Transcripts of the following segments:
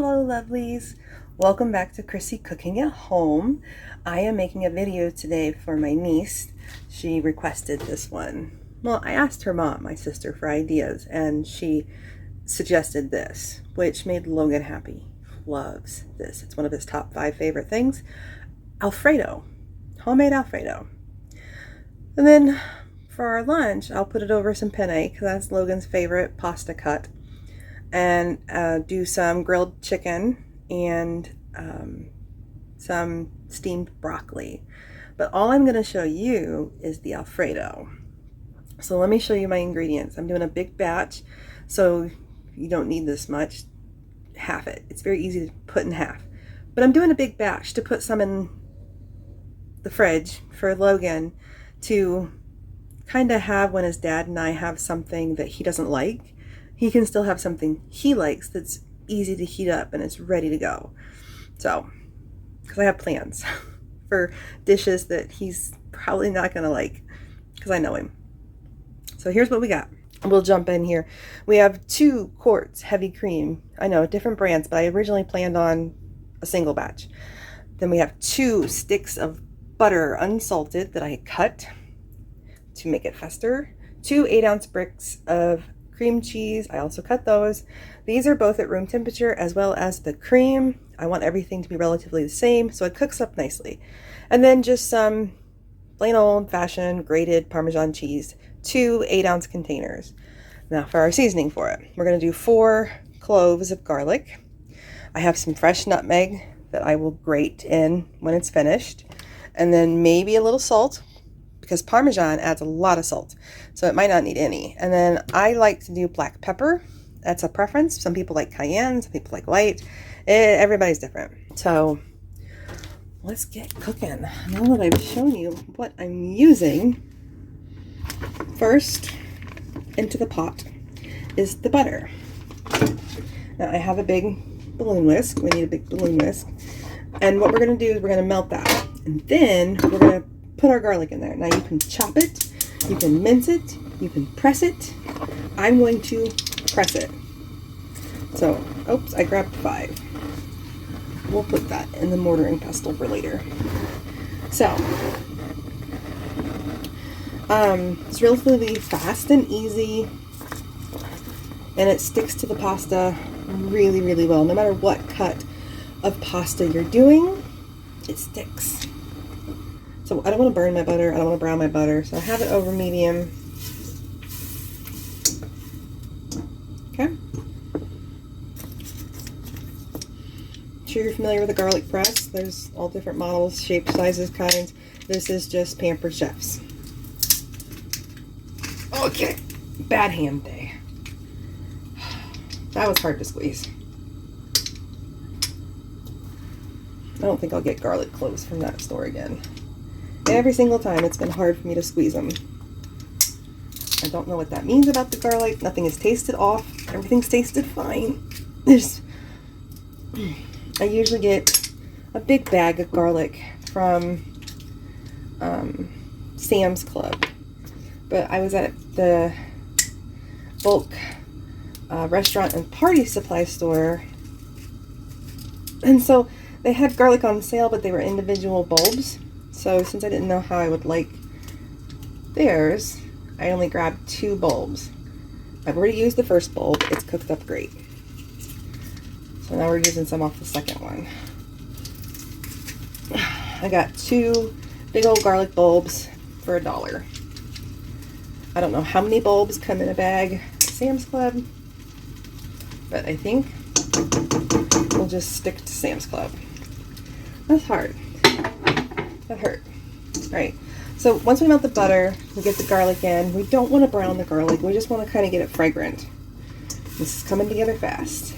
Hello lovelies, welcome back to Chrissy Cooking at Home. I am making a video today for my niece. She requested this one. Well, I asked her mom, my sister, for ideas, and she suggested this, which made Logan happy. Loves this. It's one of his top 5 favorite things. Alfredo, homemade Alfredo. And then for our lunch, I'll put it over some penne because that's Logan's favorite pasta cut. And do some grilled chicken and some steamed broccoli. But all I'm going to show you is the Alfredo. So let me show you my ingredients. I'm doing a big batch, so you don't need this much. Half it. It's very easy to put in half. But I'm doing a big batch to put some in the fridge for Logan to kind of have when his dad and I have something that he doesn't like. He can still have something he likes that's easy to heat up and it's ready to go. So, because I have plans for dishes that he's probably not going to like because I know him. So here's what we got. We'll jump in here. We have 2 quarts heavy cream. I know, different brands, but I originally planned on a single batch. Then we have 2 sticks of butter unsalted that I cut to make it fester. 2 8-ounce bricks of cream cheese. I also cut those. These are both at room temperature as well as the cream. I want everything to be relatively the same so it cooks up nicely. And then just some plain old-fashioned grated Parmesan cheese, 2 8-ounce containers. Now for our seasoning for it, we're going to do 4 cloves of garlic. I have some fresh nutmeg that I will grate in when it's finished, and then maybe a little salt, because Parmesan adds a lot of salt, so it might not need any. And then I like to do black pepper. That's a preference. Some people like cayenne, some people like white. Everybody's different. So let's get cooking. Now that I've shown you what I'm using, first into the pot is the butter. Now I have a big balloon whisk. We need a big balloon whisk. And what we're going to do is we're going to melt that. And then we're going to put our garlic in there. Now you can chop it, you can mince it, you can press it. I'm going to press it. So, oops, I grabbed 5. We'll put that in the mortar and pestle for later. So, it's relatively fast and easy, and it sticks to the pasta really, really well. No matter what cut of pasta you're doing, it sticks. So I don't want to burn my butter, I don't want to brown my butter, so I have it over medium. Okay. I'm sure you're familiar with a garlic press. There's all different models, shapes, sizes, kinds. This is just Pampered Chef's. Okay, bad hand day. That was hard to squeeze. I don't think I'll get garlic cloves from that store again. Every single time it's been hard for me to squeeze them. I don't know what that means about the garlic. Nothing is tasted off. Everything's tasted fine. I usually get a big bag of garlic from Sam's Club. But I was at the bulk restaurant and party supply store. And so they had garlic on sale, but they were individual bulbs. So since I didn't know how I would like theirs, I only grabbed 2 bulbs. I've already used the first bulb. It's cooked up great. So now we're using some off the second one. I got 2 big old garlic bulbs for $1. I don't know how many bulbs come in a bag at Sam's Club, but I think we'll just stick to Sam's Club. That's hard. That hurt. Alright, so once we melt the butter, we get the garlic in. We don't want to brown the garlic. We just want to kind of get it fragrant. This is coming together fast.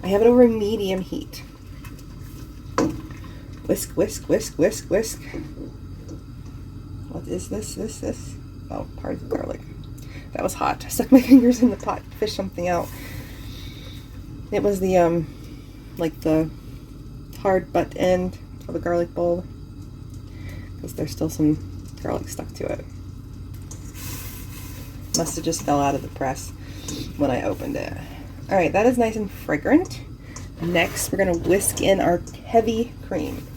I have it over medium heat. Whisk, whisk, whisk, whisk, whisk. What is this? This? Oh, part of the garlic. That was hot. I stuck my fingers in the pot to fish something out. It was the, like the hard butt end of a garlic bulb, because there's still some garlic stuck to it. Must have just fell out of the press when I opened it. Alright, that is nice and fragrant. Next, we're gonna whisk in our heavy cream.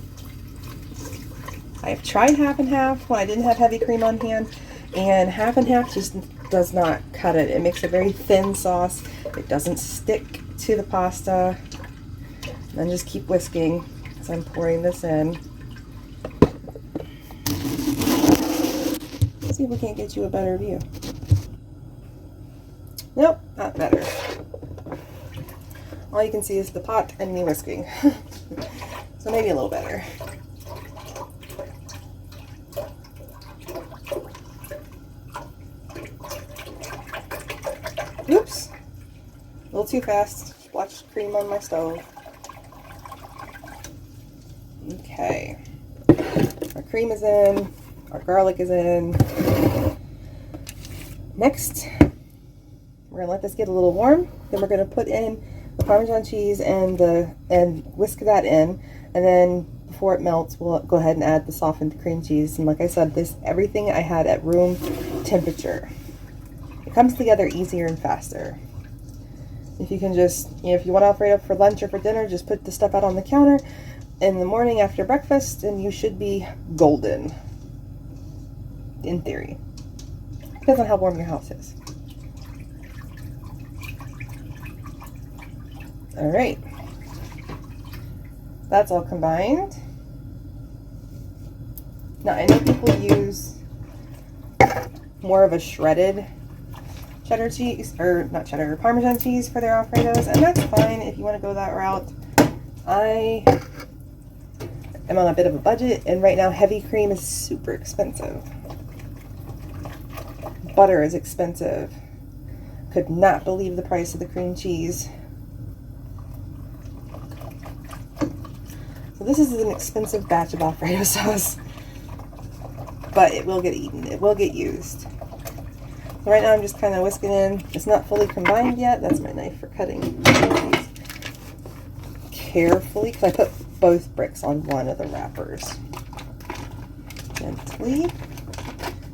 I've tried half and half when I didn't have heavy cream on hand, and half and half just does not cut it. It makes a very thin sauce. It doesn't stick to the pasta. And then just keep whisking as I'm pouring this in. Let's see if we can't get you a better view. Nope, not better. All you can see is the pot and me whisking. So maybe a little better. Oops, a little too fast. Splotched cream on my stove. Okay, our cream is in, our garlic is in. Next, we're gonna let this get a little warm. Then we're gonna put in the Parmesan cheese and whisk that in, and then before it melts, we'll go ahead and add the softened cream cheese. And like I said, everything I had at room temperature. It comes together easier and faster. If you can just, if you want Alfredo for lunch or for dinner, just put the stuff out on the counter in the morning after breakfast, and you should be golden. In theory. Depends on how warm your house is. All right, that's all combined. Now I know people use more of a shredded cheddar cheese, or not cheddar, Parmesan cheese for their Alfredos, and that's fine if you want to go that route. I am on a bit of a budget, and right now heavy cream is super expensive. Butter is expensive. Could not believe the price of the cream cheese. So this is an expensive batch of Alfredo sauce, but it will get eaten. It will get used. So right now I'm just kind of whisking in. It's not fully combined yet. That's my knife for cutting these carefully, because I put both bricks on one of the wrappers. Gently,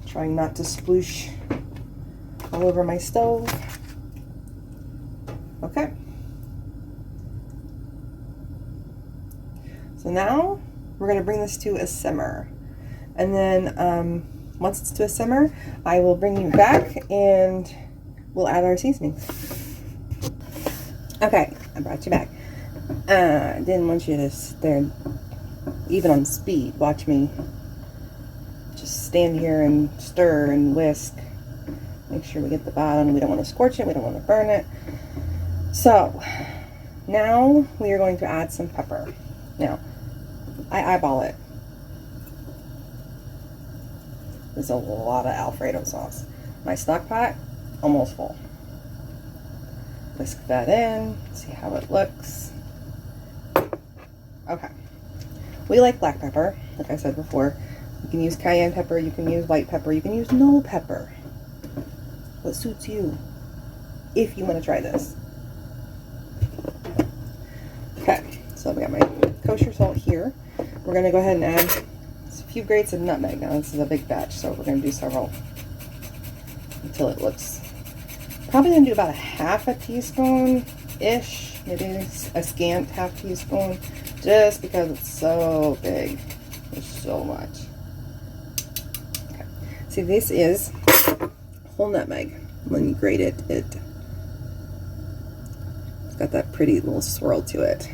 trying not to sploosh all over my stove. Okay. So now we're going to bring this to a simmer. And then once it's to a simmer, I will bring you back and we'll add our seasonings. Okay, I brought you back. I didn't want you to sit there, even on speed, watch me just stand here and stir and whisk. Make sure we get the bottom. We don't want to scorch it. We don't want to burn it. So now we are going to add some pepper. Now, I eyeball it. There's a lot of Alfredo sauce. My stock pot, almost full. Whisk that in, see how it looks. Okay. We like black pepper, like I said before. You can use cayenne pepper, you can use white pepper, you can use no pepper. What suits you, if you want to try this. Okay, so we got my kosher salt here. We're going to go ahead and add a few grates of nutmeg. Now this is a big batch, so we're going to do several until it looks, probably going to do about a half a teaspoon-ish, maybe a scant half teaspoon, just because it's so big. There's so much. Okay, see, this is whole nutmeg. When you grate it, it's got that pretty little swirl to it.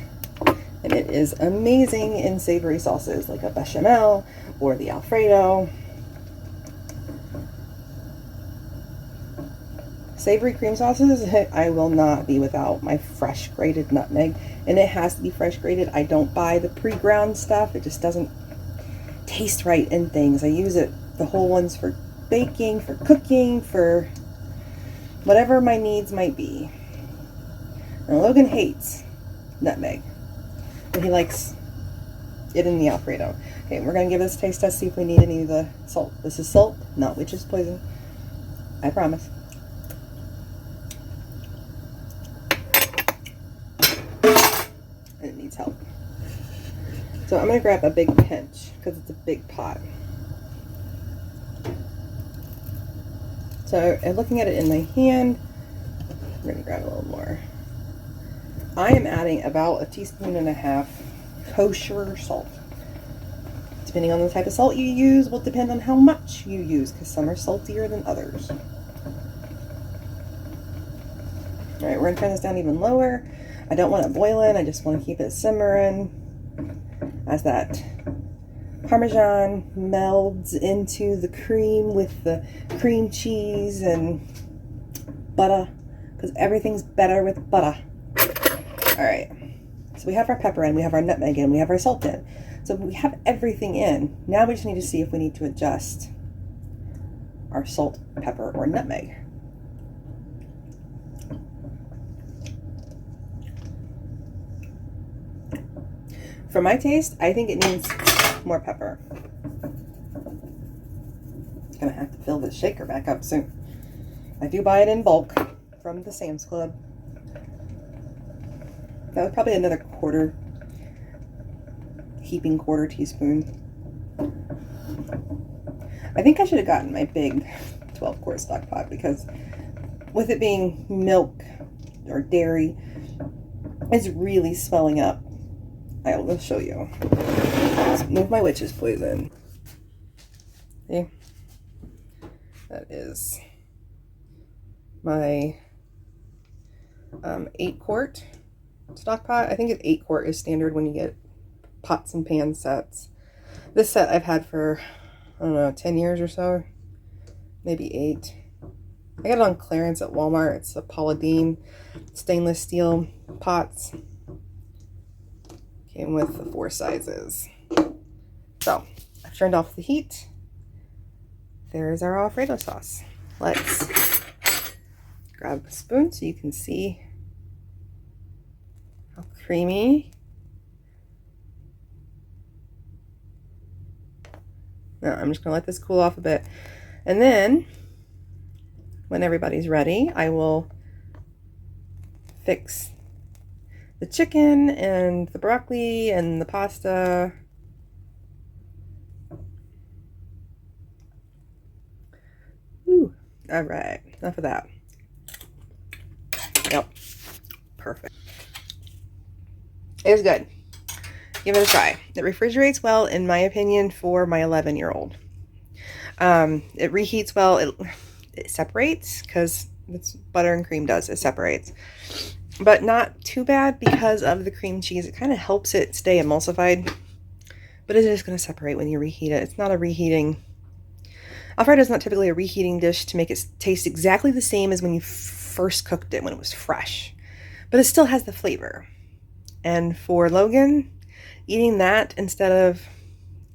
And it is amazing in savory sauces like a bechamel or the Alfredo. Savory cream sauces, I will not be without my fresh grated nutmeg. And it has to be fresh grated. I don't buy the pre-ground stuff. It just doesn't taste right in things. I use the whole ones for baking, for cooking, for whatever my needs might be. Now Logan hates nutmeg, but he likes it in the Alfredo. Okay, we're going to give this a taste test, see if we need any of the salt. This is salt, not witch's poison. I promise. And it needs help. So I'm going to grab a big pinch because it's a big pot. So, and looking at it in my hand, I'm going to grab a little more. I am adding about 1.5 teaspoons kosher salt. Depending on the type of salt you use will depend on how much you use, because some are saltier than others. All right, we're gonna turn this down even lower. I don't want it boiling, I just want to keep it simmering as that Parmesan melds into the cream with the cream cheese and butter, because everything's better with butter. All right, so we have our pepper in, we have our nutmeg in, we have our salt in. So we have everything in. Now we just need to see if we need to adjust our salt, pepper, or nutmeg. For my taste, I think it needs more pepper. Gonna have to fill this shaker back up soon. I do buy it in bulk from the Sam's Club. That was probably another heaping quarter teaspoon. I think I should have gotten my big 12-quart stock pot, because with it being milk or dairy, it's really swelling up. I will show you. Let's move my witch's poison. See? That is my 8-quart stock pot. I think an 8-quart is standard when you get pots and pan sets. This set I've had for, I don't know, 10 years or so, maybe 8. I got it on clearance at Walmart. It's a Paula Deen stainless steel pots. Came with the 4 sizes. So I've turned off the heat. There's our Alfredo sauce. Let's grab a spoon so you can see how creamy. Now I'm just gonna let this cool off a bit. And then when everybody's ready, I will fix the chicken and the broccoli and the pasta. Ooh, all right, enough of that. Yep, perfect. It was good. Give it a try. It refrigerates well, in my opinion, for my 11-year-old. It reheats well. It separates, because that's butter and cream does. It separates. But not too bad because of the cream cheese. It kind of helps it stay emulsified. But it is going to separate when you reheat it. It's not a reheating. Alfredo is not typically a reheating dish to make it taste exactly the same as when you first cooked it, when it was fresh. But it still has the flavor. And for Logan, eating that instead of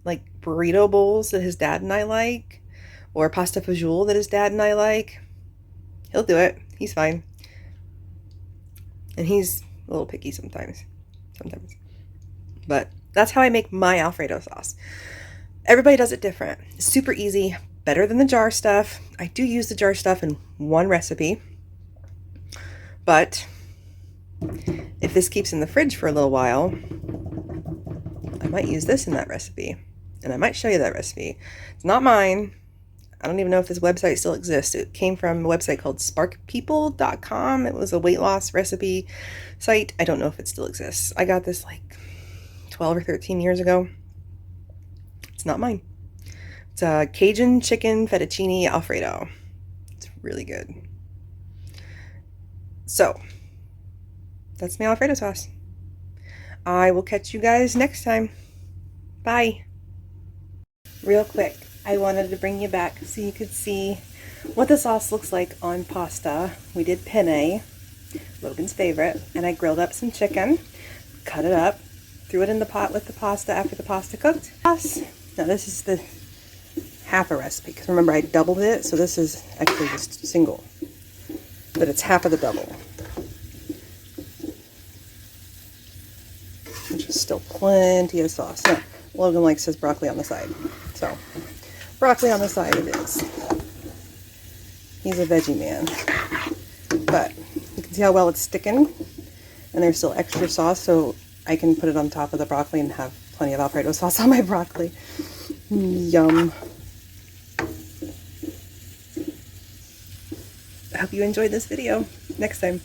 like burrito bowls that his dad and I like, or pasta fajoule that his dad and I like, he'll do it. He's fine. And he's a little picky sometimes. But that's how I make my Alfredo sauce. Everybody does it different. It's super easy, better than the jar stuff. I do use the jar stuff in one recipe. But if this keeps in the fridge for a little while, I might use this in that recipe. And I might show you that recipe. It's not mine. I don't even know if this website still exists. It came from a website called sparkpeople.com. It was a weight loss recipe site. I don't know if it still exists. I got this like 12 or 13 years ago. It's not mine. It's a Cajun chicken fettuccine Alfredo. It's really good. So, that's my Alfredo sauce. I will catch you guys next time. Bye. Real quick, I wanted to bring you back so you could see what the sauce looks like on pasta. We did penne, Logan's favorite, and I grilled up some chicken, cut it up, threw it in the pot with the pasta after the pasta cooked. Now this is the half a recipe, because remember I doubled it, so this is actually just single, but it's half of the double, which is still plenty of sauce. Now, Logan likes his broccoli on the side, so broccoli on the side it is. He's a veggie man. But you can see how well it's sticking, and there's still extra sauce, so I can put it on top of the broccoli and have plenty of Alfredo sauce on my broccoli. Yum. I hope you enjoyed this video. Next time.